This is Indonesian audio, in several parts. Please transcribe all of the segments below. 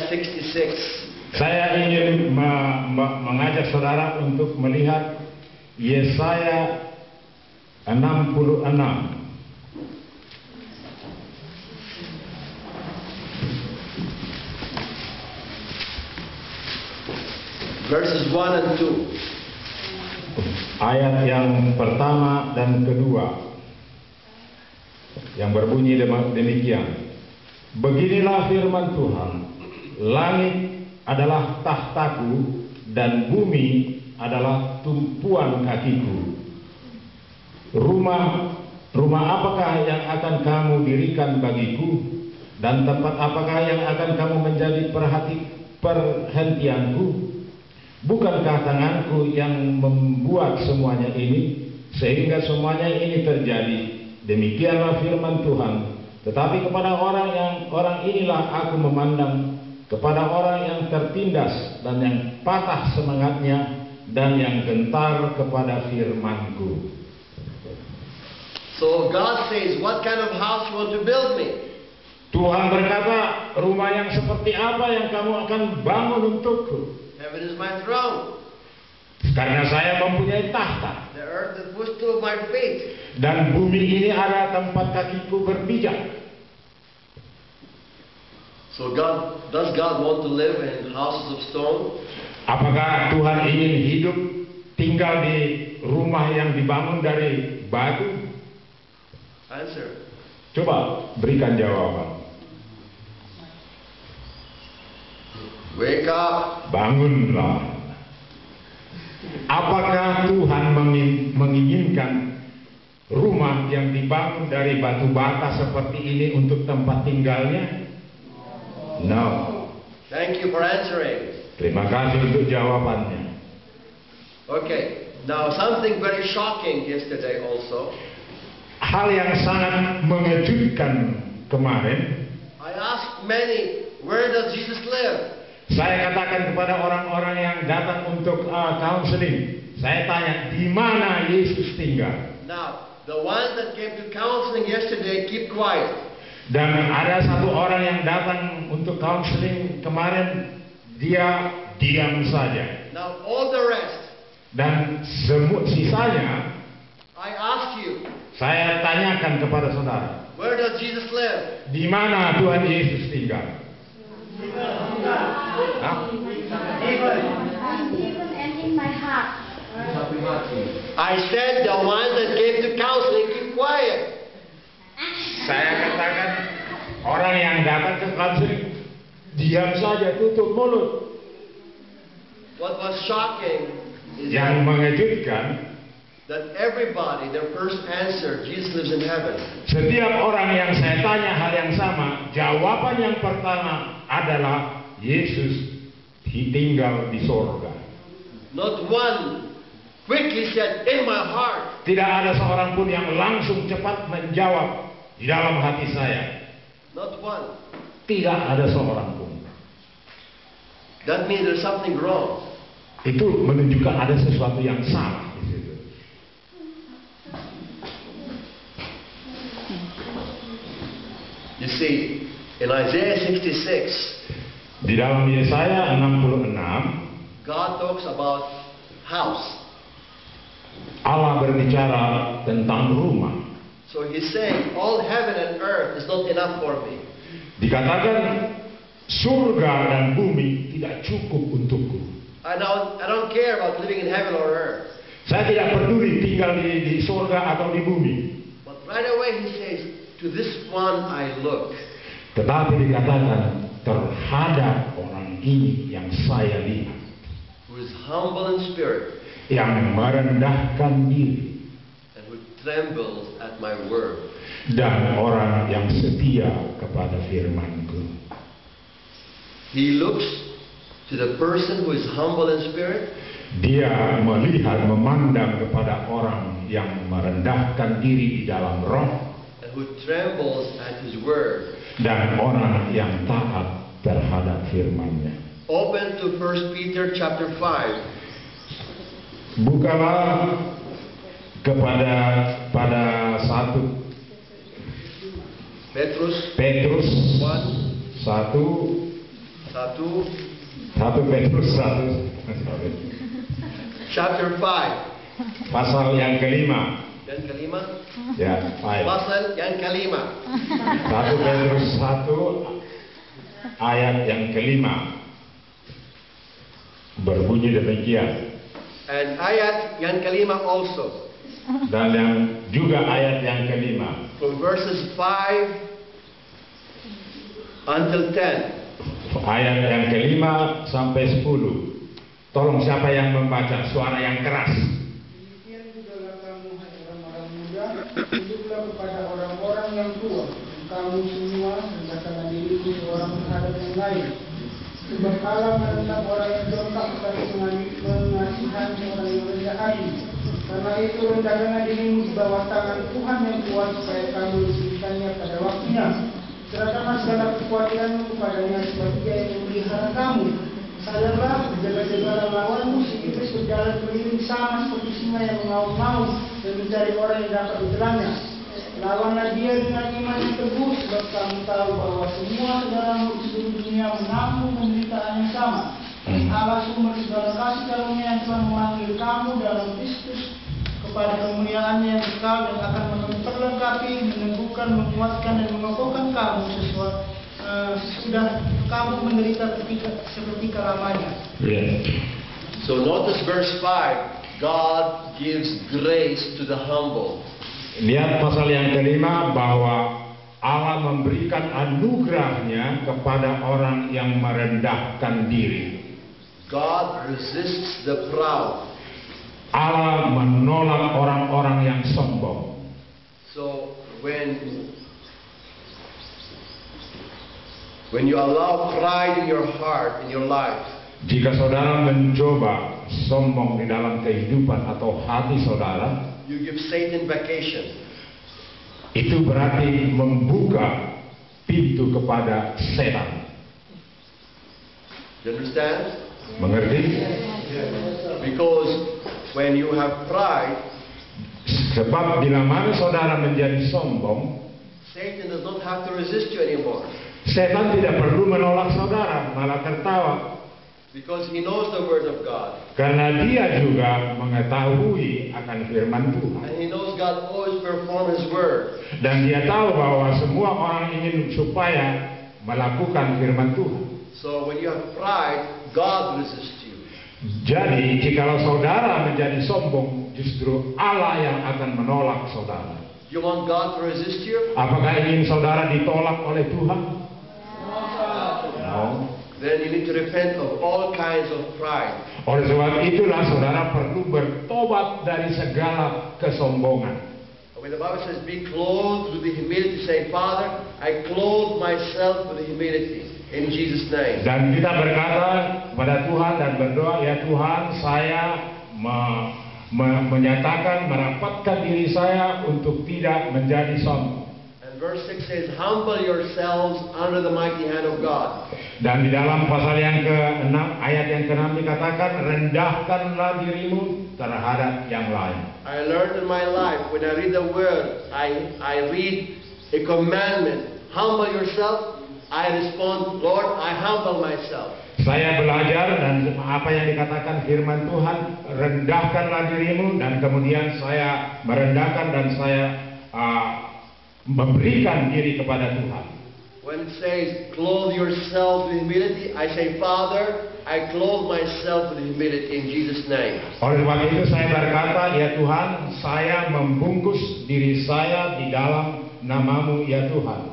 Isaiah 66. Saya ingin mengajak saudara untuk melihat Yesaya 66. Verses 1 and 2. Ayat yang pertama dan kedua yang berbunyi demikian. Beginilah firman Tuhan, langit adalah tahtaku dan bumi adalah tumpuan kakiku. Rumah apakah yang akan kamu dirikan bagiku, dan tempat apakah yang akan kamu menjadi perhentianku? Bukankah tanganku yang membuat semuanya ini, sehingga semuanya ini terjadi? Demikianlah firman Tuhan. Tetapi kepada orang inilah aku memandang, kepada orang yang tertindas dan yang patah semangatnya dan yang gentar kepada firman-Ku. So God says, what kind of house you want to build me? Tuhan berkata, rumah yang seperti apa yang kamu akan bangun untukku? Heaven is my throne. Karena saya mempunyai tahta. The earth is the footstool of my feet. Dan bumi ini ada tempat kakiku berpijak. So does God want to live in houses of stone? Apakah Tuhan ingin hidup tinggal di rumah yang dibangun dari batu? Answer. Coba berikan jawaban. Wake up. Bangunlah. Apakah Tuhan menginginkan rumah yang dibangun dari batu bata seperti ini untuk tempat tinggalnya? No. Thank you for answering. Terima kasih untuk jawabannya. Okay. Now something very shocking yesterday also. Hal yang sangat mengejutkan kemarin. I asked many, where does Jesus live? Saya katakan kepada orang-orang yang datang untuk counseling, saya tanya, di mana Yesus tinggal? Now, the ones that came to counseling yesterday, keep quiet. Dan ada satu orang yang datang untuk counseling kemarin, dia diam saja. Now, all the rest, Dan sisanya, I ask you, saya tanyakan kepada saudara, where does Jesus live? di mana Tuhan Yesus tinggal? Hah? Even and in my heart. I said the ones that came to counseling, keep quiet. Saya katakan, orang yang datang ke counseling, diam saja, tutup mulut. What was shocking is Yang mengejutkan, that everybody, their first answer, Jesus lives in heaven. setiap orang yang saya tanya hal yang sama, jawaban yang pertama adalah Yesus tinggal di sorga. Not one quickly said, in my heart. Tidak ada seorang pun yang langsung cepat menjawab di dalam hati saya. Not one. Tidak ada seorang pun. That means there's something wrong. Itu menunjukkan ada sesuatu yang salah di situ. You see, in Isaiah 66, Di dalam Yesaya 66, God talks about house. Allah berbicara tentang rumah. So he's saying, all heaven and earth is not enough for me. Dikatakan surga dan bumi tidak cukup untukku. I don't care about living in heaven or earth. Saya tidak peduli tinggal di surga atau di bumi. But right away he says, to this one I look. Tetapi dikatakan terhadap orang ini yang saya lihat, Who is humble in spirit yang merendahkan diri and who trembles at my word. dan orang yang setia kepada firman-Ku. He looks to the person who is humble in spirit Dia melihat, memandang kepada orang yang merendahkan diri di dalam roh and who trembles at his word. dan orang yang taat terhadap firman-Nya. Open to 1 Peter chapter 5. Bukalah kepada pada 1 Petrus Petrus 1. 1 Satu. 1 Petrus 1. Chapter 5. Pasal yang kelima. Yang kelima. Ya, 5. Pasal yang kelima. 1 Petrus 1 ayat yang kelima. Berbunyi demikian. And ayat yang kelima also. Dan yang juga ayat yang kelima. From verses 5 until 10. Ayat yang kelima sampai 10. Tolong siapa yang membaca suara yang keras. Demikian juga kamu hai orang-orang muda, tunduklah kepada orang-orang yang tua. Kamu semua rendahkanlah dirimu seorang terhadap yang lain. Sebab Allah menentang orang yang jongkak tetapi mengasihani orang yang rendah hati. Karena itu rendahkanlah dirimu di bawah tangan Tuhan yang kuat supaya kamu diberikannya pada waktunya. Serahkanlah segala kekhawatiranmu kepadanya sebab Dia yang memelihara kamu. Sadarlah, jaga-jagalah lawanmu si iblis berjalan keliling sama seperti singa yang mengaum-ngaum dan mencari orang yang dapat ditelannya. Lawanlah dia dengan iman yang teguh, sebab kamu tahu bahwa semua saudaramu di seluruh dunia menanggung penderitaan yang sama. Allah sumber segala kasih karunia yang telah memanggil kamu dalam Kristus kepada kemuliaannya yang kekal dan akan memperlengkapi, meneguhkan, menguatkan dan mengokohkan kamu sudah kamu menderita seperti lamanya. Yes. So notice verse 5. God gives grace to the humble. Lihat pasal yang kelima bahwa Allah memberikan anugerahnya kepada orang yang merendahkan diri. God resists the proud. Allah menolak orang-orang yang sombong. So when you allow pride in your heart, in your life, Jika saudara mencoba sombong di dalam kehidupan atau hati saudara, you give Satan vacation. itu berarti membuka pintu kepada setan. You understand? Mengerti? Because when you have pride, Sebab bila mana saudara menjadi sombong, Satan does not have to resist you anymore. setan tidak perlu menolak saudara, malah tertawa. Because he knows the word of God. Karena dia juga mengetahui akan firman Tuhan. And he knows God always perform his word. Dan dia tahu bahwa semua orang ingin supaya melakukan firman Tuhan. So when you have pride, God resists you. Jadi jikalau saudara menjadi sombong, justru Allah yang akan menolak saudara. You want God to resist you? Apakah ingin saudara ditolak oleh Tuhan? No. Then you need to repent of all kinds of pride. Oleh sebab itulah saudara perlu bertobat dari segala kesombongan. When the Bible says, be clothed with the humility, say, Father, I clothe myself with the humility. In Jesus' name. Dan kita berkata kepada Tuhan dan berdoa, ya Tuhan, saya menyatakan, merapatkan diri saya untuk tidak menjadi sombong. And verse 6 says, humble yourselves under the mighty hand of God. Dan di dalam pasal yang ke-6, ayat yang ke-6 dikatakan, rendahkanlah dirimu terhadap yang lain. I learned in my life, when I read the word, I read a commandment, humble yourself, I respond, Lord, I humble myself. Saya belajar dan apa yang dikatakan firman Tuhan, rendahkanlah dirimu, dan kemudian saya merendahkan dan saya memberikan diri kepada Tuhan. When it says, clothe yourself with humility, I say, Father, I clothe myself with humility in Jesus' name. Oleh sebab itu saya berkata, ya Tuhan, saya membungkus diri saya di dalam nama-Mu, ya Tuhan.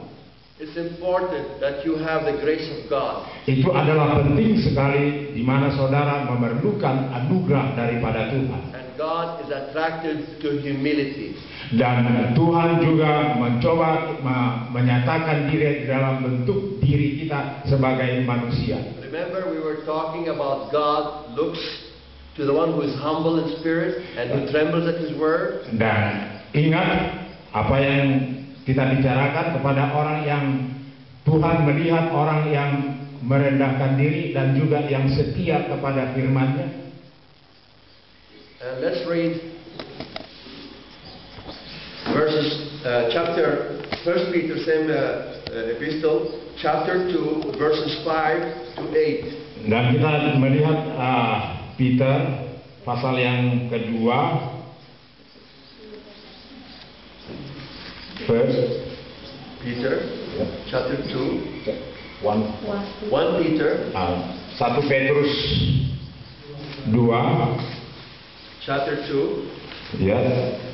It's important that you have the grace of God. Itu adalah penting sekali di mana saudara memerlukan anugerah daripada Tuhan. And God is attracted to humility. Dan Tuhan juga mencoba menyatakan diri dalam bentuk diri kita sebagai manusia. Remember, we were talking about God looks to the one who is humble in spirit and who trembles at His word. Dan ingat apa yang kita bicarakan kepada orang yang Tuhan melihat orang yang merendahkan diri dan juga yang setia kepada firman-Nya. And let's read verses, chapter 1 Peter, same epistle, chapter 2, verses 5 to 8. Dan kita melihat Peter pasal yang kedua, Peter, chapter 2, 1 Peter, 1 Petrus 2, chapter 2, ya,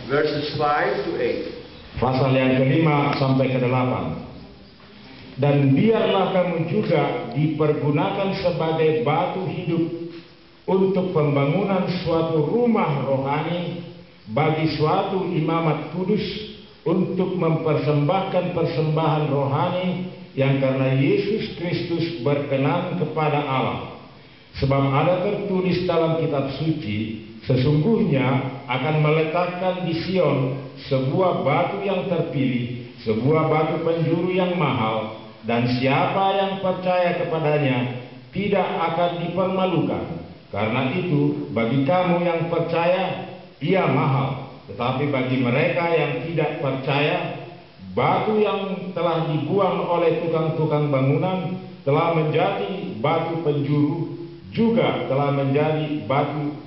verses 5 to 8. pasal yang kelima sampai ke-8. Dan biarlah kamu juga dipergunakan sebagai batu hidup untuk pembangunan suatu rumah rohani bagi suatu imamat kudus, untuk mempersembahkan persembahan rohani yang karena Yesus Kristus berkenan kepada Allah. Sebab ada tertulis dalam kitab suci, sesungguhnya akan meletakkan di Sion sebuah batu yang terpilih, sebuah batu penjuru yang mahal, dan siapa yang percaya kepadanya tidak akan dipermalukan. Karena itu bagi kamu yang percaya ia mahal, tetapi bagi mereka yang tidak percaya, batu yang telah dibuang oleh tukang-tukang bangunan telah menjadi batu penjuru, juga telah menjadi batu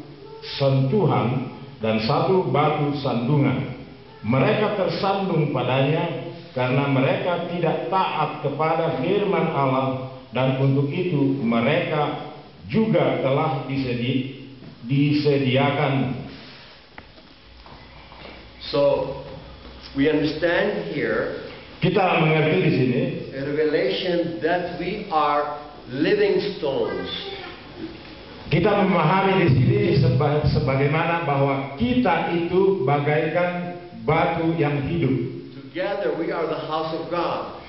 sentuhan dan satu batu sandungan. Mereka tersandung padanya karena mereka tidak taat kepada firman Allah, dan untuk itu mereka juga telah disediakan. So, we understand here Kita mengerti di sini a revelation that we are living stones. Kita memahami di sini sebagaimana bahwa kita itu bagaikan batu yang hidup. Together we are the house of God.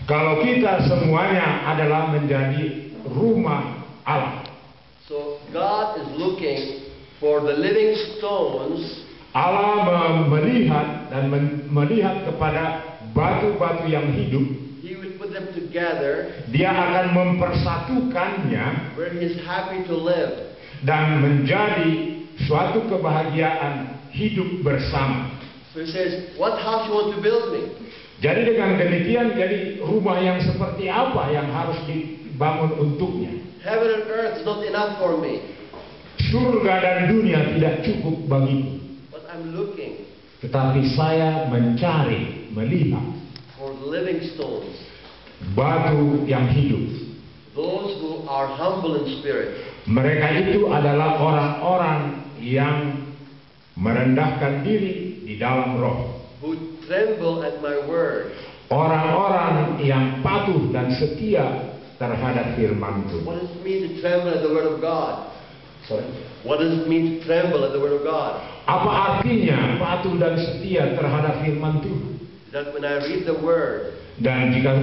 Kalau kita semuanya adalah menjadi rumah Allah. So God is looking for the living stones Allah melihat dan melihat kepada batu-batu yang hidup. He will put them together Dia akan mempersatukannya where He is happy to live. dan menjadi suatu kebahagiaan hidup bersama. So He says, what house you want to build me? Jadi dengan demikian, jadi rumah yang seperti apa yang harus dibangun untuknya? Heaven and earth is not enough for me. Surga dan dunia tidak cukup bagiku. But I'm looking Tetapi saya mencari, melihat for the living stones. batu yang hidup. Those who are humble in spirit. Mereka itu adalah orang-orang yang merendahkan diri di dalam roh. Who tremble at my word. Orang-orang yang patuh dan setia terhadap firman-Ku. What does it mean to tremble at the word of God? Sorry. What does it mean to tremble at the word of God? Apa artinya patuh dan setia terhadap firman Tuhan? That when I read the word, Dan jika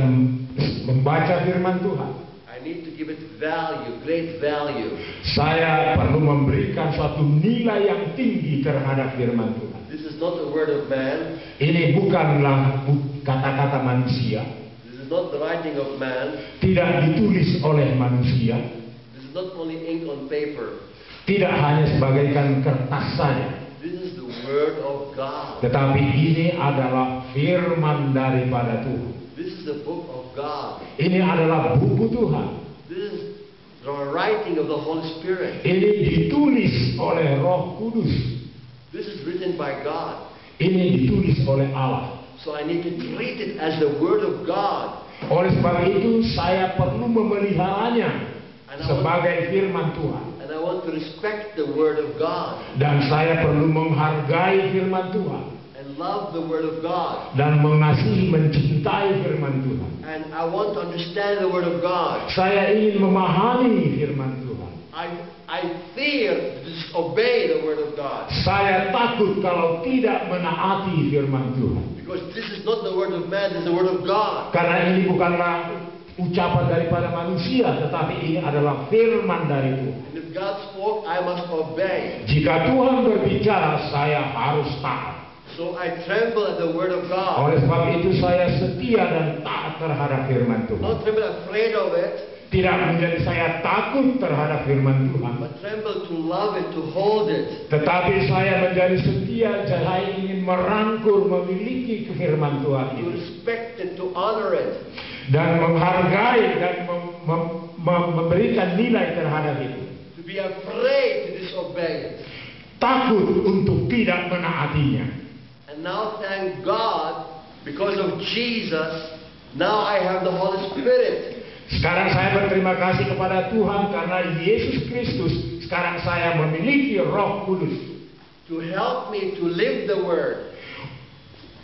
membaca firman Tuhan, I need to give it value, great value. saya perlu memberikan suatu nilai yang tinggi terhadap firman Tuhan. This is not the word of man. Ini bukanlah kata-kata manusia, This is not the writing of man. tidak ditulis oleh manusia, This is not only ink on paper. tidak hanya sebagaikan kertas saja, This is the word of God. tetapi ini adalah firman daripada Tuhan. This is the book of God. Ini adalah buku Tuhan. This is the writing of the Holy Spirit. Ini ditulis oleh Roh Kudus. This is written by God. Ini ditulis oleh Allah. So I need to treat it as the word of God. Oleh sebab itu saya perlu memeliharanya sebagai firman Tuhan. And I want to respect the word of God. Dan saya perlu menghargai firman Tuhan. And love the word of God. Dan mengasihi, mencintai firman Tuhan. And I want to understand the word of God. Saya ingin memahami firman Tuhan. I fear to disobey the word of God. Saya takut kalau tidak menaati firman Tuhan. Because this is not the word of man, this is the word of God. Karena ini bukanlah ucapan daripada manusia, tetapi ini adalah firman dari Tuhan. And if God spoke, I must obey. Jika Tuhan berbicara, saya harus taat. So I tremble at the word of God. Oleh sebab itu saya setia dan taat terhadap firman Tuhan. Not tremble afraid of it, Tidak menjadi saya takut terhadap firman Tuhan, but tremble to love it, to hold it. tetapi saya menjadi setia, saya ingin merangkul, memiliki firman Tuhan To itu. respect it, to honor it. dan menghargai dan memberikan nilai terhadap itu. To be afraid to disobey it. Takut untuk tidak menaatinya. And now thank God, because of Jesus, now I have the Holy Spirit. Sekarang saya berterima kasih kepada Tuhan karena Yesus Kristus. Sekarang saya memiliki Roh Kudus. To help me to live the Word.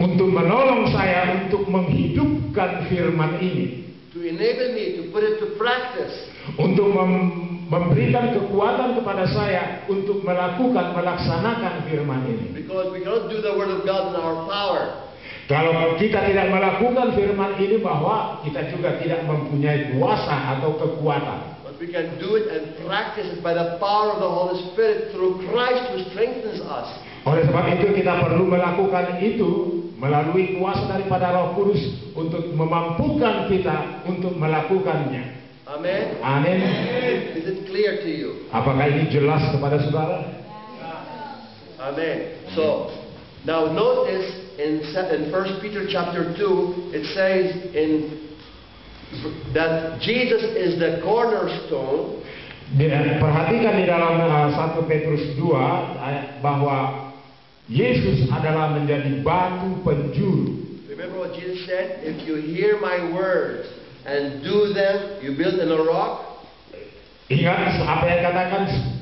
Untuk menolong saya untuk menghidupkan firman ini. To enable me to put it to practice. Untuk memberikan kekuatan kepada saya untuk melaksanakan firman ini. Because we cannot do the Word of God in our power. Kalau kita tidak melakukan firman ini, bahwa kita juga tidak mempunyai kuasa atau kekuatan. But we can do it and practice it by the power of the Holy Spirit through Christ who strengthens us. Oleh sebab itu kita perlu melakukan itu melalui kuasa daripada Roh Kudus untuk memampukan kita untuk melakukannya. Amen. Amin. Is it clear to you? Apakah ini jelas kepada saudara? Amen. So now notice in 1 Peter chapter 2 it says that Jesus is the cornerstone. Perhatikan di dalam 1 Petrus 2 bahwa Yesus adalah menjadi batu penjuru. Remember what Jesus said? If you hear my words and do them, you build in a rock. Ingat apa yang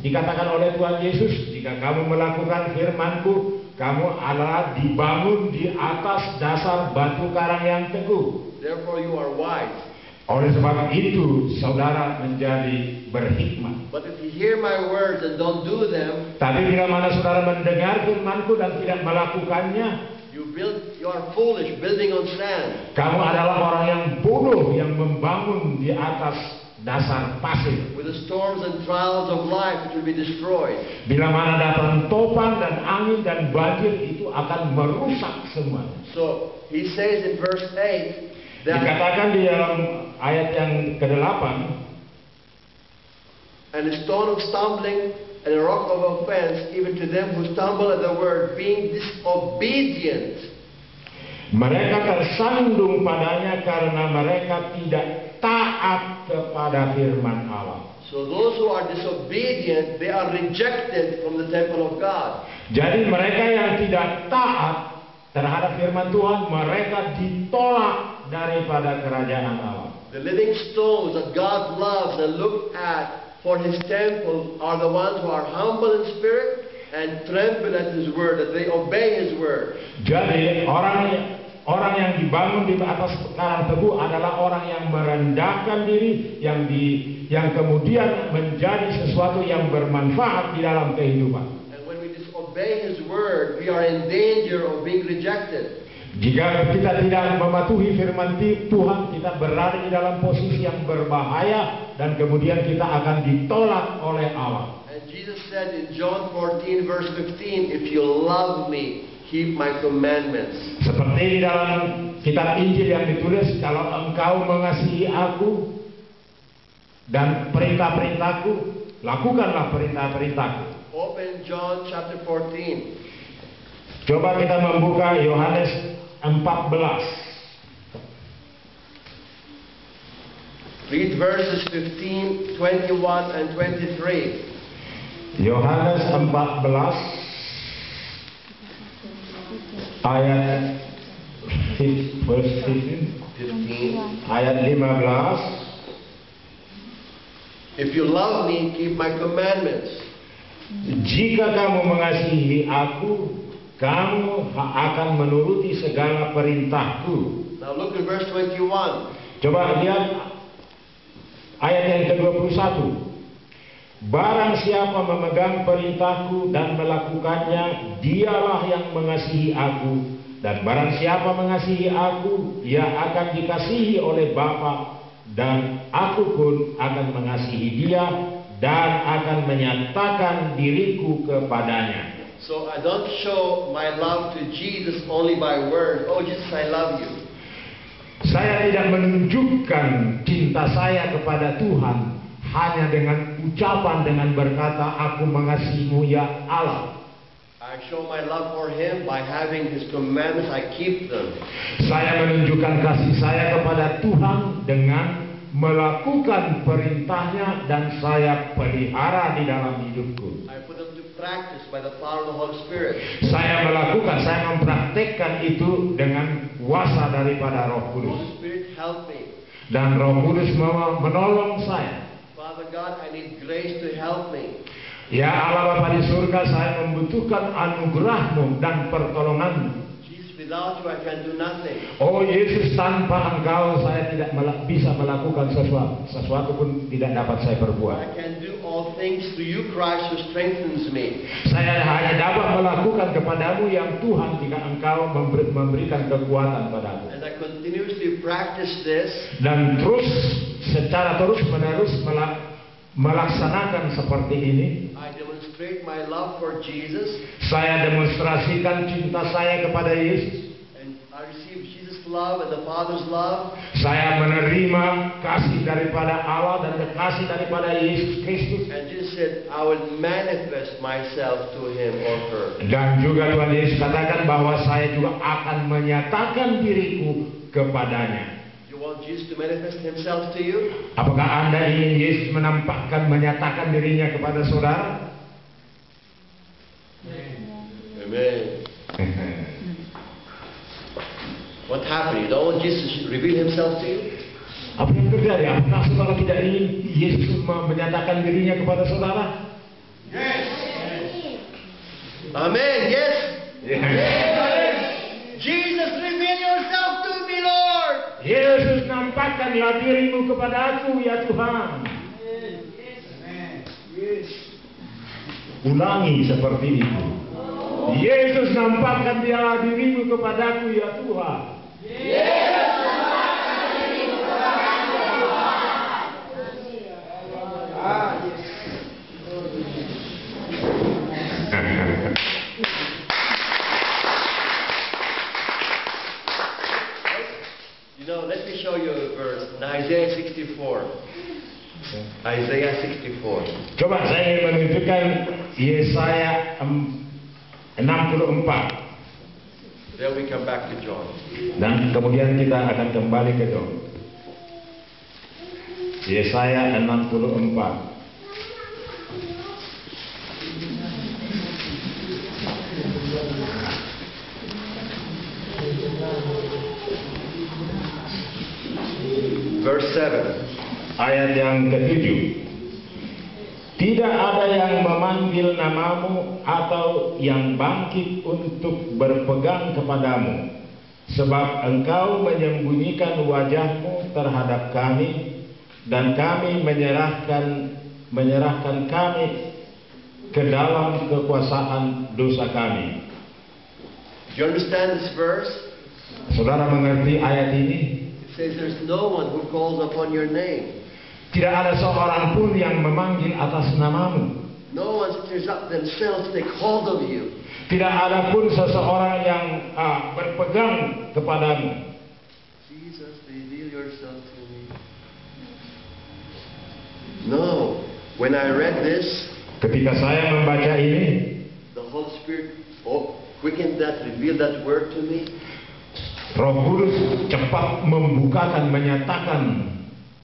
dikatakan oleh Tuhan Yesus, jika kamu melakukan firman-Ku, kamu adalah dibangun di atas dasar batu karang yang teguh. Therefore you are wise. Oleh sebab itu saudara menjadi berhikmat. But if you hear my words and don't do them, tapi bila mana saudara mendengar firman-Ku dan tidak melakukannya, you are foolish, building on sand. Kamu adalah orang yang bodoh yang membangun di atas dasar pasir. With the storms and trials of life, it will be destroyed. Bila mana datang topan dan angin dan banjir, itu akan merusak semua. So he says in verse 8 that dikatakan di dalam ayat yang ke-8, and a stone of stumbling and a rock of offense, even to them who stumble at the word, being disobedient. Mereka tersandung padanya karena mereka tidak taat kepada firman Allah. So those who are disobedient, they are rejected from the temple of God. Jadi mereka yang tidak taat terhadap firman Tuhan, mereka ditolak daripada kerajaan Allah. The living stones that God loves and looks at for His temple are the ones who are humble in spirit and tremble at His word, that they obey His word. Jadi orang yang dibangun di atas karang teguh adalah orang yang merendahkan diri, yang kemudian menjadi sesuatu yang bermanfaat di dalam kehidupan. And when we disobey His word, we are in danger of being rejected. Jika kita tidak mematuhi firman Tuhan, kita berada di dalam posisi yang berbahaya dan kemudian kita akan ditolak oleh Allah. And Jesus said in John 14 verse 15, if you love me, keep my commandments. Seperti di dalam kitab Injil yang ditulis, kalau engkau mengasihi aku dan perintah-perintahku, lakukanlah perintah-perintahku. Open John chapter 14. Coba kita membuka Yohanes 14. Read verses 15, 21 and 23. Yohanes 14 ayat verse 15, ayat 15. If you love me, keep my commandments. Jika kamu mengasihi aku, kamu akan menuruti segala perintahku. Now look at verse 21. Coba lihat ayat yang ke-21. Barang siapa memegang perintahku dan melakukannya, dialah yang mengasihi aku. Dan barang siapa mengasihi aku, dia akan dikasihi oleh Bapa, dan aku pun akan mengasihi dia dan akan menyatakan diriku kepadanya. So I don't show my love to Jesus only by words. Oh Jesus, I love you. Saya tidak menunjukkan cinta saya kepada Tuhan hanya dengan ucapan, dengan berkata aku mengasihimu ya Allah. I show my love for Him by having His commandments. I keep them. Saya menunjukkan kasih saya kepada Tuhan dengan melakukan perintahnya dan saya pelihara di dalam hidupku. I put them to practice by the power of the Holy Spirit. Saya mempraktekkan itu dengan kuasa daripada Roh Kudus. Holy Spirit, help me. Dan Roh Kudus menolong saya. Father God, I need grace to help me. Ya Allah Bapa di surga, saya membutuhkan anugerah-Mu dan pertolongan-Mu. Jesus, without you I can do nothing. Oh Yesus, tanpa Engkau saya tidak bisa melakukan sesuatu pun tidak dapat saya I perbuat. can do all things through you, Christ, who strengthens me. Saya hanya dapat melakukan kepadamu yang Tuhan jika Engkau memberikan kekuatan padaku. And I continuously practice this. Dan secara terus-menerus melaksanakan seperti ini. I demonstrate my love for Jesus. Saya demonstrasikan cinta saya kepada Yesus. And I receive Jesus' love and the Father's love. Saya menerima kasih daripada Allah dan kasih daripada Yesus Kristus. And Jesus said, I will manifest myself to him or her. Dan juga Tuhan Yesus katakan bahwa saya juga akan menyatakan diriku kepadanya. You want Jesus to manifest himself to you? Apakah Anda ingin Yesus menyatakan dirinya kepada saudara? Amen. What happened? You don't want Jesus to reveal himself to you? Apa yang terjadi? Apakah saudara tidak ingin Yesus menyatakan dirinya kepada saudara? Yes. Amen. Yes. Yes. Jesus, reveal yourself to me, Lord. Yesus, nampakkanlah dirimu kepada aku, ya Tuhan. Ulangi seperti itu. Yesus, nampakkan dia dirimu kepadaku, ya Tuhan. You know, let me show you a verse in Isaiah 64. Isaiah 64. Coba saya menunjukkan Yesaya 64. Then we come back to John. Dan kemudian kita akan kembali ke John. Yesaya 64. Verse 7. Ayat yang ke-7. Tidak ada yang memanggil namamu atau yang bangkit untuk berpegang kepadamu, sebab engkau menyembunyikan wajahmu terhadap kami, dan kami menyerahkan kami ke dalam kekuasaan dosa kami. Do you understand this verse? Saudara mengerti ayat ini? It says there's no one who calls upon your name. Tidak ada seorang pun yang memanggil atas namamu. No one stirs up themselves to take hold of you. Tidak ada pun seseorang yang berpegang kepadamu. Jesus, reveal yourself to me. No. When I read this, Ketika saya membaca ini, the Holy Spirit quickened that, revealed that word to me. Roh Kudus cepat membukakan, menyatakan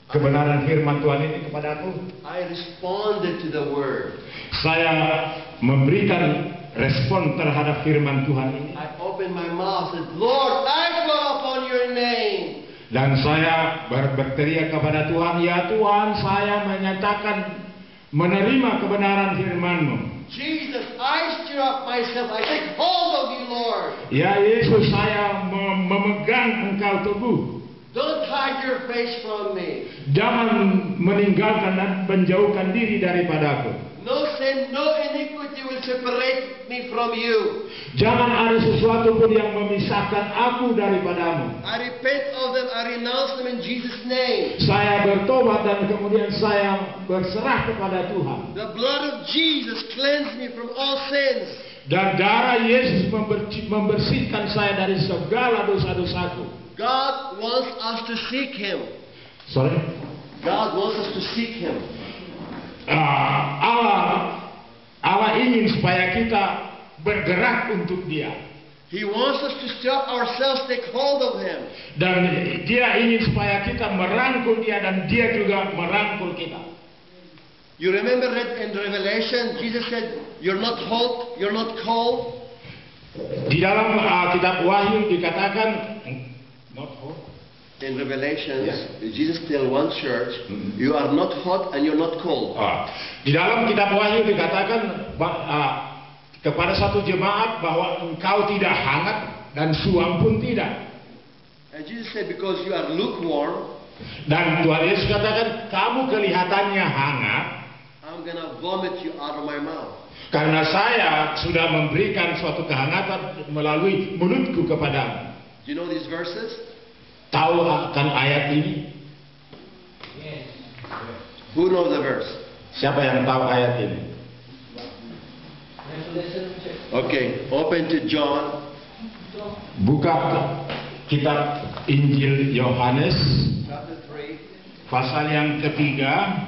kebenaran firman Tuhan ini kepadaku. I responded to the word. Saya memberikan respon terhadap firman Tuhan ini. I opened my mouth and said, Lord, I call upon your name. Dan saya berteriak kepada Tuhan, ya Tuhan, saya menyatakan menerima kebenaran firman-Mu. Jesus, I stir up myself. I take hold of you, Lord. Ya Yesus, saya memegang Engkau teguh. Don't hide your face from me. Jangan meninggalkan dan menjauhkan diri daripadaku. No sin, no iniquity will separate me from you. Jangan ada sesuatu pun yang memisahkan aku daripadamu. I repent of them. I renounce them in Jesus' name. Saya bertobat dan kemudian saya berserah kepada Tuhan. The blood of Jesus cleansed me from all sins. Dan darah Yesus membersihkan saya dari segala dosa-dosaku. God wants us to seek Him. Sorry? God wants us to seek Him. Allah ingin supaya kita bergerak untuk Dia. He wants us to stop ourselves, take hold of Him. Dan Dia ingin supaya kita merangkul Dia dan Dia juga merangkul kita. You remember that in Revelation, Jesus said, "You're not hot, you're not cold." Di dalam kitab Wahyu dikatakan not hot. In Revelation, Jesus tell one church, "You are not hot and you're not cold." Di dalam kitab Wahyu dikatakan kepada satu jemaat bahwa engkau tidak hangat dan suam pun tidak. And Jesus said, "Because you are lukewarm, Dan Tuhan Yesus katakan kamu kelihatannya hangat I'm gonna vomit you out of my mouth." karena saya sudah memberikan suatu kehangatan melalui mulutku kepadamu. Do you know these verses? Tahu akan ayat ini? Who knows the verse? Siapa yang tahu ayat ini? Okay, open to John. Buka kitab Injil Yohanes Chapter 3. pasal yang ketiga.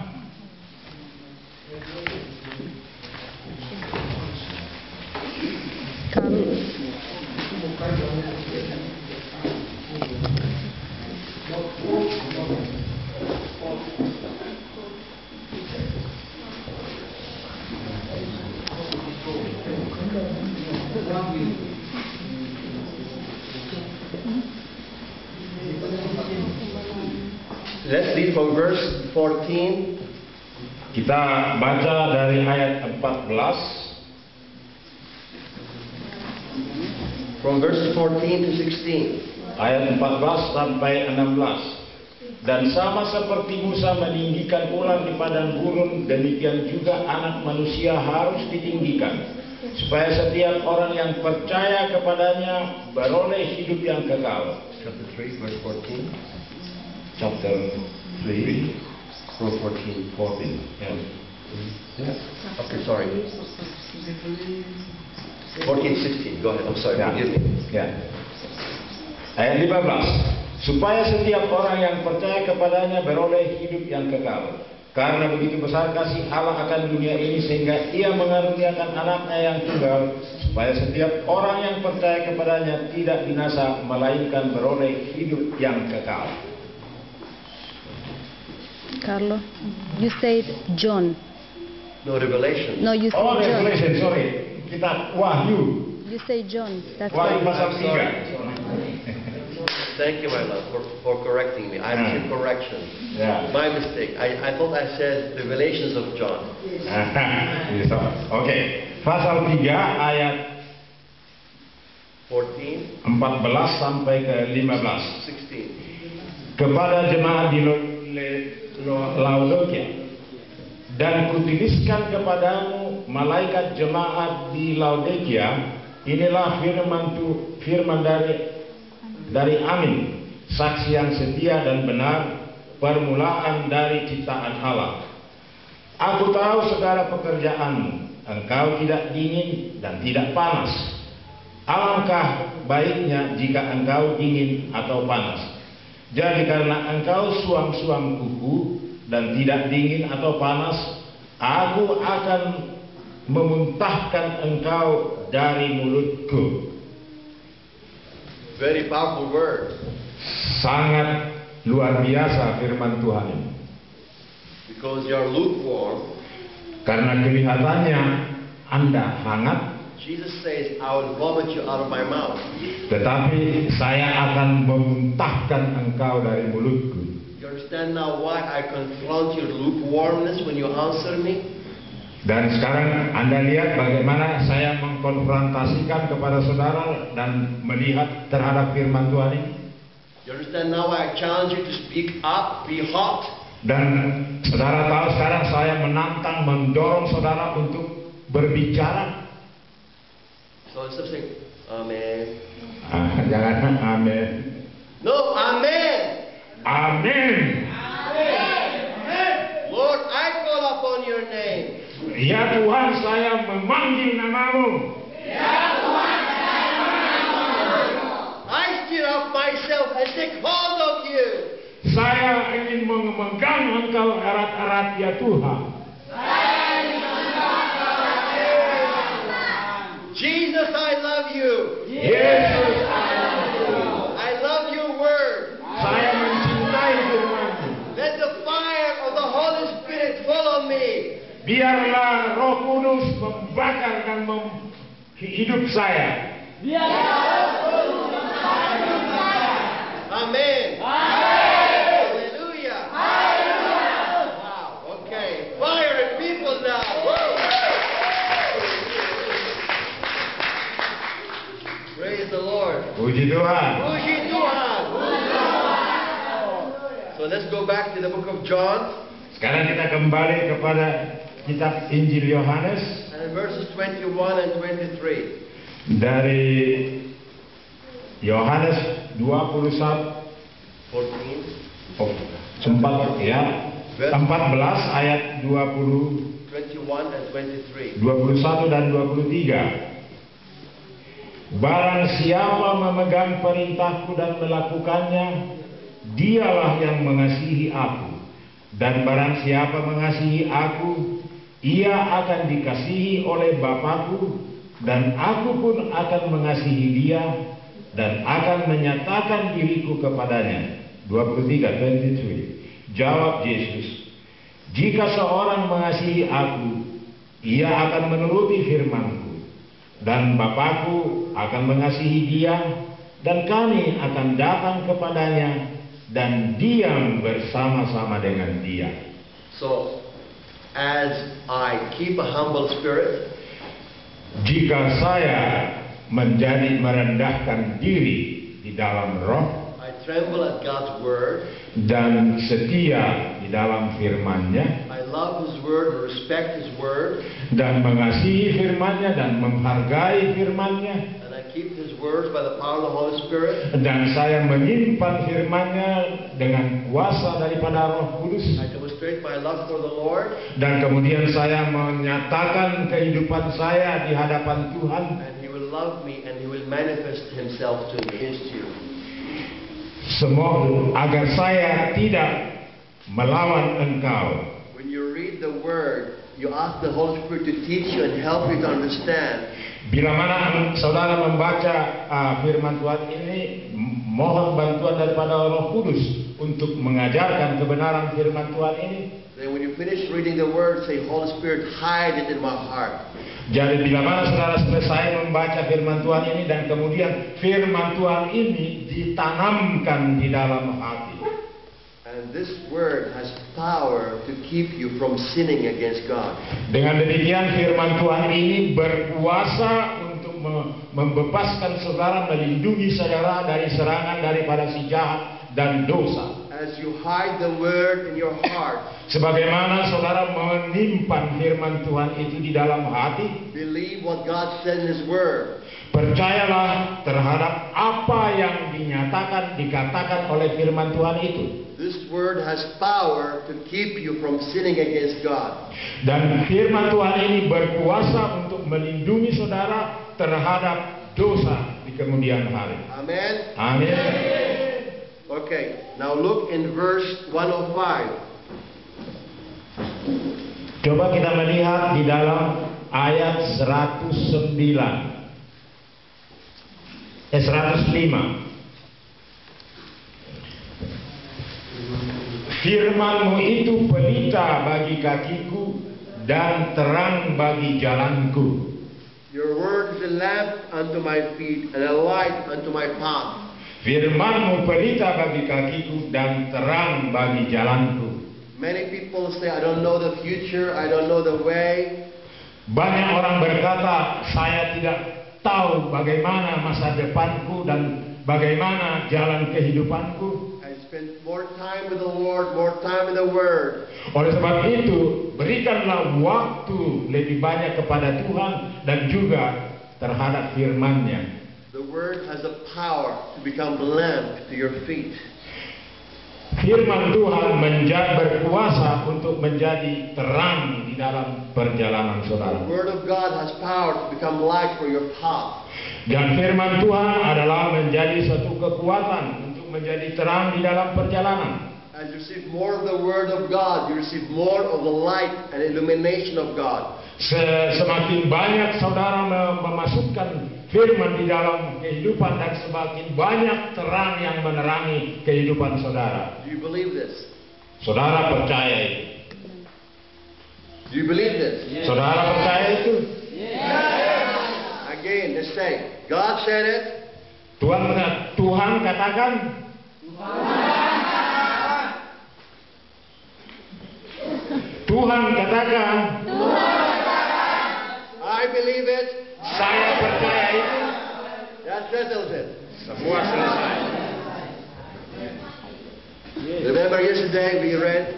Let's read from verse 14. Kita baca dari ayat 14. From verse 14 to 16. Ayat 14 sampai 16. Dan sama seperti Musa meninggikan ular di padang gurun, demikian juga Anak Manusia harus ditinggikan, supaya setiap orang yang percaya kepadanya beroleh hidup yang kekal. Chapter 3, verse 14. Chapter 3, From 14. 14. Ya. Yeah. Okay, sorry. 14, 16. Go ahead. I'm sorry. Ya. Forgive me. Ya. Ayat 15. Supaya setiap orang yang percaya kepadanya beroleh hidup yang kekal. Karena begitu besar kasih Allah akan dunia ini sehingga Ia mengaruniakan anaknya yang tunggal, supaya setiap orang yang percaya kepadanya tidak binasa melainkan beroleh hidup yang kekal. Carlo, you said John. No, Revelation. No, you said Oh, John. Revelation, sorry. Kitab Wahyu. You say John. That's Wahyu why. pasal 3. Thank you, my love, for correcting me. I received correction. Ya. My mistake. I thought I said Revelations of John. Oke. Pasal 3 ayat 14, 14 sampai ke 15. 16. Kepada jemaat di Laodikia, dan kutuliskan kepadamu malaikat jemaat di Laodikia, inilah firman dari Amin, saksi yang setia dan benar, permulaan dari ciptaan Allah. Aku tahu segala pekerjaanmu, engkau tidak dingin dan tidak panas. Alangkah baiknya jika engkau dingin atau panas. Jadi karena engkau suam-suam kuku dan tidak dingin atau panas, aku akan memuntahkan engkau dari mulutku. Very powerful word. Sangat luar biasa firman Tuhan ini. Because you are lukewarm. Karena kelihatannya Anda hangat, Jesus says, I will vomit you out of my mouth. tetapi saya akan memuntahkan engkau dari mulutku. You understand now why I confront your lukewarmness when you answer me? Dan sekarang Anda lihat bagaimana saya mengkonfrontasikan kepada saudara dan melihat terhadap firman Tuhan ini. You understand now why I challenge you to speak up, be hot? Dan saudara tahu sekarang saya menantang, mendorong saudara untuk berbicara. So instead of saying, Amen. Jangan amin. No, Amen. Amin. Lord, I call upon your name. Ya Tuhan, saya memanggil namamu. I stir up myself and take hold of you. Saya ingin memegang engkau erat-erat ya Tuhan. Jesus membakar dan hidup saya. Amen. Hallelujah. Wow. Okay. Fire and people now. Woo! Praise the Lord. Puji Tuhan. Puji Tuhan. So let's go back to the book of John Sekarang kita kembali kepada kitab Injil Yohanes and verses 21 and 23. dari Yohanes 21 14, oh, 14 ayat 20, 21 and 23. 21 dan 23. Barang siapa memegang perintahku dan melakukannya, dialah yang mengasihi aku. Dan barang siapa mengasihi aku, ia akan dikasihi oleh Bapakku, dan aku pun akan mengasihi dia dan akan menyatakan diriku kepadanya. 23. Jawab Yesus, jika seorang mengasihi aku, ia akan menuruti firman-Ku, dan Bapakku akan mengasihi dia, dan kami akan datang kepadanya dan diam bersama-sama dengan dia. So, as I keep a humble spirit, Jika saya menjadi merendahkan diri di dalam roh I tremble at God's word. dan setia di dalam firman-Nya I love His word and respect His word, dan mengasihi firman-Nya dan menghargai firman-Nya, and I keep His words by the power of the Holy Spirit. dan saya menyimpan firman-Nya dengan kuasa daripada Roh Kudus, I demonstrate my love for the Lord, dan kemudian saya menyatakan kehidupan saya di hadapan Tuhan, and He will love me and He will manifest Himself to me. semoga agar saya tidak melawan Engkau. When you read the word, you ask the Holy Spirit to teach you and help you to understand. Bila mana saudara membaca firman Tuhan ini, mohon bantuan daripada Roh Kudus untuk mengajarkan kebenaran firman Tuhan ini. Then when you finish reading the word, say, Holy Spirit, hide it in my heart. Jadi bila mana saudara selesai membaca firman Tuhan ini dan kemudian firman Tuhan ini ditanamkan di dalam hati. And this word has power to keep you from sinning against God. Dengan demikian firman Tuhan ini berkuasa untuk membebaskan saudara, melindungi saudara dari serangan daripada si jahat dan dosa. As you hide the word in your heart, Sebagaimana saudara menyimpan firman Tuhan itu di dalam hati, believe what God said in His word. percayalah terhadap apa yang dikatakan oleh firman Tuhan itu. This word has power to keep you from sinning against God. Dan firman Tuhan ini berkuasa untuk melindungi saudara terhadap dosa di kemudian hari. Amen? Amin. Okay, now look in verse 105. Coba kita melihat di dalam ayat 105. Firman-Mu itu pelita bagi kakiku dan terang bagi jalanku. Your word is a lamp unto my feet and a light unto my path. Firman-Mu pelita bagi kakiku dan terang bagi jalanku. Many people say, I don't know the future, I don't know the way. Banyak orang berkata, saya tidak tahu bagaimana masa depanku dan bagaimana jalan kehidupanku. I spend more time with the Lord, more time in the Word. Oleh sebab itu, berikanlah waktu lebih banyak kepada Tuhan dan juga terhadap firman-Nya. The Word has a power to become lamp to your feet. Firman Tuhan berkuasa untuk menjadi terang di dalam perjalanan The saudara. Word of God has power to become light for your path. Dan firman Tuhan adalah menjadi satu kekuatan untuk menjadi terang di dalam perjalanan. As you receive more of the Word of God, you receive more of the light and illumination of God. Semakin banyak saudara memasukkan firman di dalam kehidupan dan semakin banyak terang yang menerangi kehidupan saudara. Do you believe this? Saudara percaya itu? Do you believe this? Saudara percaya itu? Again, let's say, God said it. Tuhan katakan. Tuhan katakan. I believe it. Saya percaya itu. That settles it. Semua selesai. Remember yesterday we read,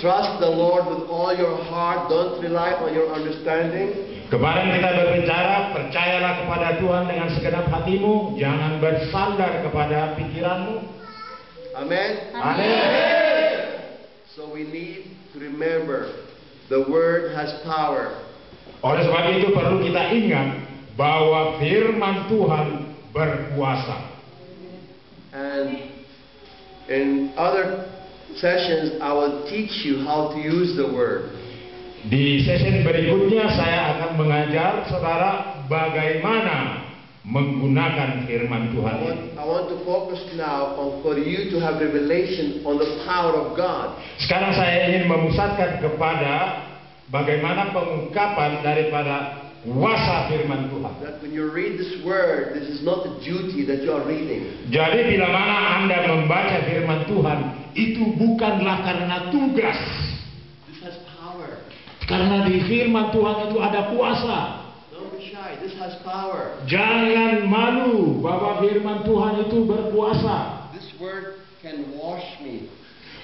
trust the Lord with all your heart, don't rely on your understanding. Kemarin kita berbicara, percayalah kepada Tuhan dengan segenap hatimu, jangan bersandar kepada pikiranmu. Amen. Amin. So we need to remember the word has power. Oleh sebab itu perlu kita ingat bahwa firman Tuhan berkuasa. And in other sessions I will teach you how to use the word. Di sesi berikutnya saya akan mengajar saudara bagaimana menggunakan firman Tuhan ini. I want to focus now on for you to have revelation on the power of God. Sekarang saya ingin memusatkan kepada bagaimana pengungkapan daripada kuasa firman Tuhan. That when you read this word, this is not a duty that you are reading. Jadi bila mana Anda membaca firman Tuhan, itu bukanlah karena tugas. This has power. Karena di firman Tuhan itu ada kuasa. Don't be shy. This has power. Jangan malu bahwa firman Tuhan itu berkuasa. This word can wash me.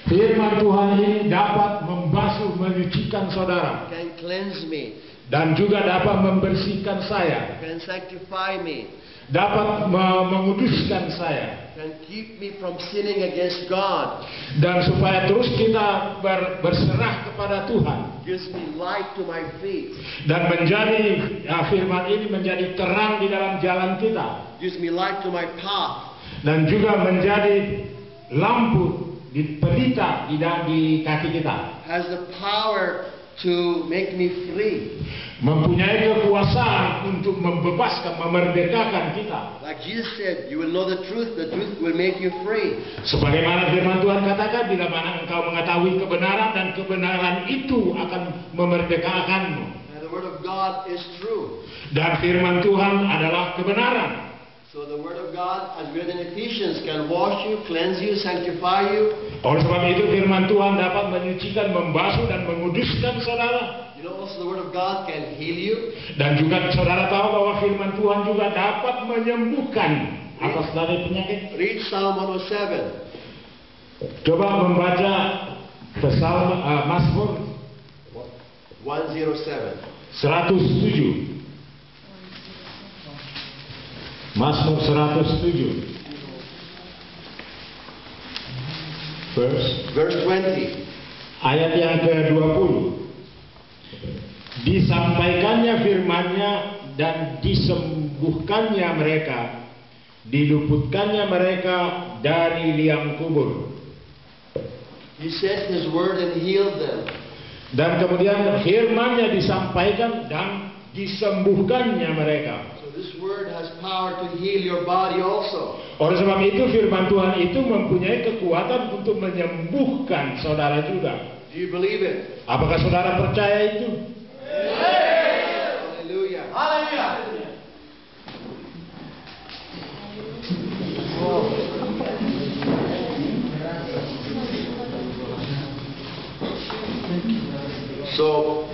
Firman Tuhan ini dapat membasuh, menyucikan saudara. Can cleanse me. Dan juga dapat membersihkan saya. Can sanctify me. Dapat menguduskan saya. Can keep me from sinning against God. Dan supaya terus kita berserah kepada Tuhan. Gives me light to my feet. Dan menjadi firman ini menjadi terang di dalam jalan kita. Gives me light to my path. Dan juga menjadi lampu di pelita di kaki kita. Has the power to make me free. Mempunyai kekuasaan untuk membebaskan, memerdekakan kita. Like Jesus said, you will know the truth will make you free. Sebagaimana firman Tuhan katakan, bila mana engkau mengetahui kebenaran dan kebenaran itu akan memerdekakanmu. And the word of God is true. Dan firman Tuhan adalah kebenaran. So the word of God, as read in Ephesians, can wash you, cleanse you, sanctify you. Oleh sebab itu firman Tuhan dapat menyucikan, membasuh dan menguduskan saudara. You know also the word of God can heal you. Dan juga saudara tahu bahwa firman Tuhan juga dapat menyembuhkan atas dari penyakit. Read Psalm 107. Coba membaca Psalm Mazmur 107. 107. Mazmur 107. Verse 20. Ayat yang ke-20. Disampaikannya firman-Nya dan disembuhkannya mereka, diluputkannya mereka dari liang kubur. He sent His word and healed them. Dan kemudian firman-Nya disampaikan dan disembuhkannya mereka. So this word has power to heal your body also. Oleh sebab itu firman Tuhan itu mempunyai kekuatan untuk menyembuhkan saudara juga. Do you believe it? Apakah saudara percaya itu? Hallelujah. Hallelujah. So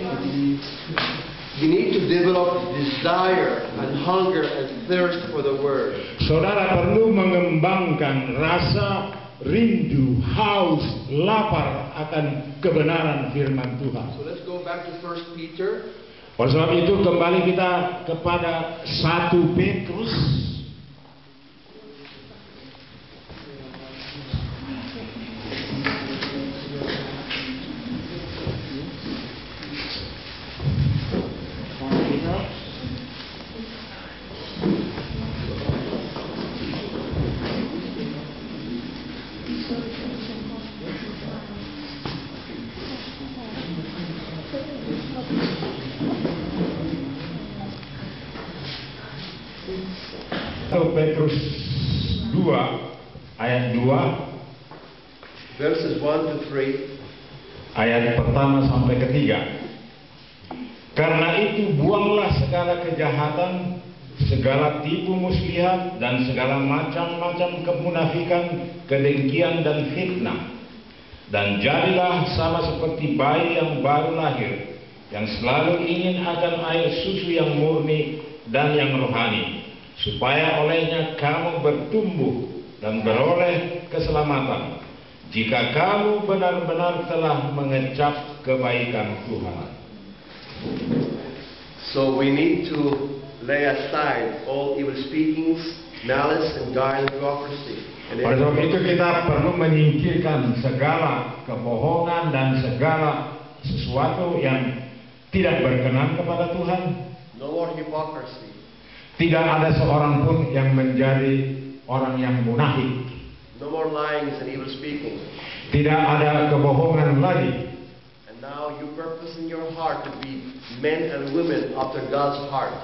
you need to develop desire and hunger and thirst for the word. Saudara perlu mengembangkan rasa rindu, haus, lapar akan kebenaran firman Tuhan. So let's go back to 1 Peter. Oleh sebab itu kembali kita kepada 1 Petrus. Petrus 2 ayat 2 Verses 1 to 3. ayat pertama sampai ketiga. Karena itu buanglah segala kejahatan, segala tipu muslihat, dan segala macam-macam kemunafikan, kedengkian, dan fitnah. Dan jadilah sama seperti bayi yang baru lahir, yang selalu ingin akan air susu yang murni dan yang rohani, supaya olehnya kamu bertumbuh dan beroleh keselamatan, jika kamu benar-benar telah mengecap kebaikan Tuhan. So we need to lay aside all evil speakings, malice, and guile and prophecy. And Oleh sebab itu kita perlu menyingkirkan segala kebohongan dan segala sesuatu yang tidak berkenan kepada Tuhan. no more hypocrisy. Tidak ada seorang pun yang menjadi orang yang munafik. No more lying and evil speaking. Tidak ada kebohongan lagi. And now you purpose in your heart to be men and women after God's heart.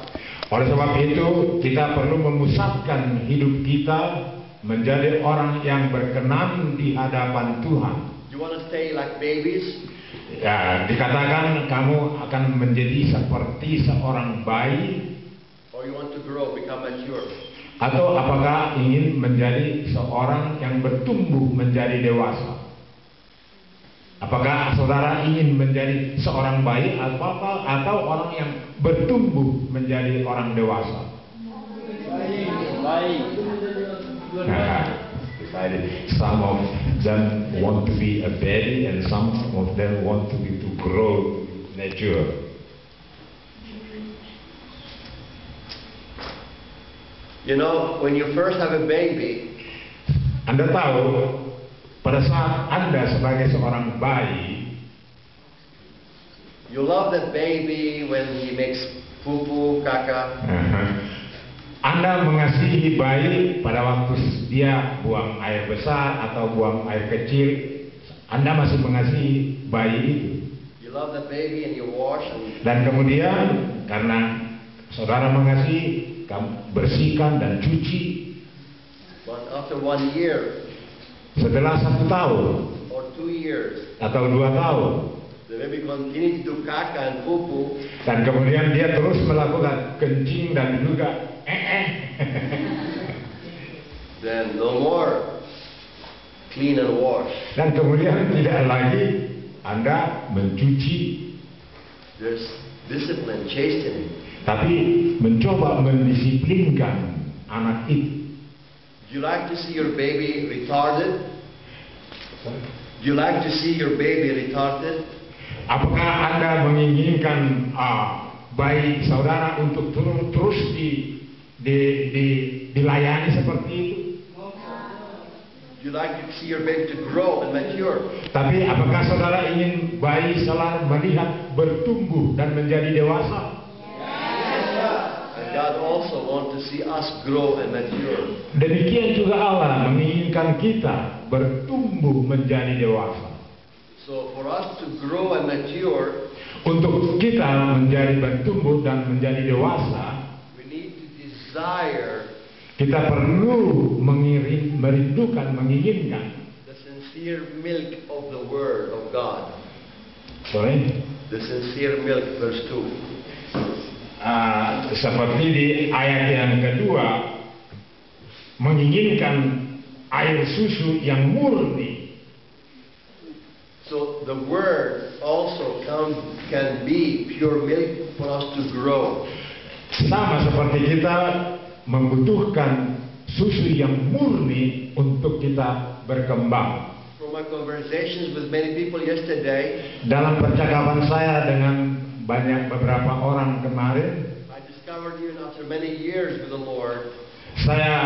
Oleh sebab itu kita perlu memusatkan hidup kita menjadi orang yang berkenan di hadapan Tuhan. You want to stay like babies? Ya, dikatakan kamu akan menjadi seperti seorang bayi, Or you want to grow, become mature? atau apakah ingin menjadi seorang yang bertumbuh menjadi dewasa? Apakah saudara ingin menjadi seorang bayi atau orang yang bertumbuh menjadi orang dewasa? Some of them want to be a baby and some of them want to grow mature. You know, when you first have a baby, Anda tahu, pada saat Anda sebagai seorang bayi, you love that baby when he makes poo-poo, caca. Anda mengasihi bayi pada waktu dia buang air besar atau buang air kecil. Anda masih mengasihi bayi itu. You love that baby and you wash and Dan kemudian karena saudara mengasihi, kamu bersihkan dan cuci. but after 1 year Setelah 1 tahun or 2 years, atau 2 tahun, the baby continues to do caca and poo-poo, dan kemudian dia terus melakukan kencing dan juga then no more clean and wash. dan kemudian tidak lagi Anda mencuci, There's discipline, chastening. tapi mencoba mendisiplinkan anak itu. Do you like to see your baby retarded? Do you like to see your baby retarded? Apakah Anda menginginkan bayi saudara untuk terus dilayani seperti itu? Do you like to see your baby to grow and mature? Tapi apakah saudara ingin bayi selalu melihat bertumbuh dan menjadi dewasa? And God also wants to see us grow and mature. Demikian juga Allah menginginkan kita bertumbuh menjadi dewasa. So for us to grow and mature, Untuk kita menjadi bertumbuh dan menjadi dewasa, we need to desire kita perlu merindukan, menginginkan. the sincere milk of the Word of God. Sorry. The sincere milk, verse 2. Seperti di ayat yang kedua, menginginkan air susu yang murni. So the Word also can be pure milk for us to grow. Sama seperti kita membutuhkan susu yang murni untuk kita berkembang. From my conversations with many people yesterday, Dalam percakapan saya dengan beberapa orang kemarin, I discovered even after many years with the Lord, saya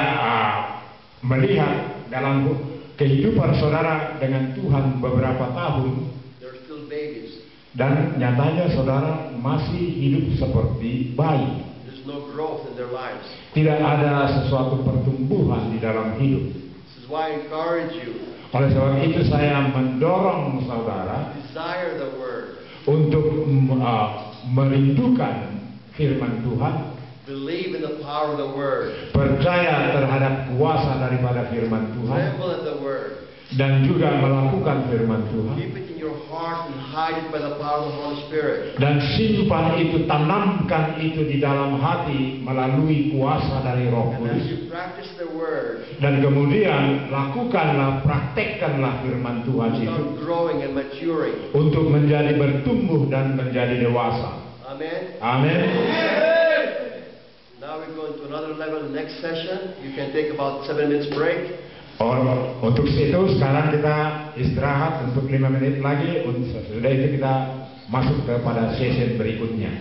melihat dalam kehidupan saudara dengan Tuhan beberapa tahun, they're still babies. dan nyatanya saudara masih hidup seperti bayi. There's no growth in their lives. Tidak ada sesuatu pertumbuhan di dalam hidup. This is why I encourage you, Oleh sebab itu saya mendorong saudara desire the Word, untuk merindukan firman Tuhan, believe in the power of the Word, percaya terhadap kuasa daripada firman Tuhan, tremble at the Word, dan juga melakukan firman Tuhan. Keep it in your heart and hide it by the power of the Holy Spirit. Dan simpan itu, tanamkan itu di dalam hati melalui kuasa dari Roh And as Kudus. you practice the word, Dan kemudian lakukanlah, praktekkanlah firman Tuhan itu start growing and maturing. untuk menjadi bertumbuh dan menjadi dewasa. Amen. Amin. Now we go into another level. The next session, you can take about 7 minutes break. Untuk itu sekarang kita istirahat untuk 5 menit lagi. Sudah itu kita masuk kepada sesi berikutnya.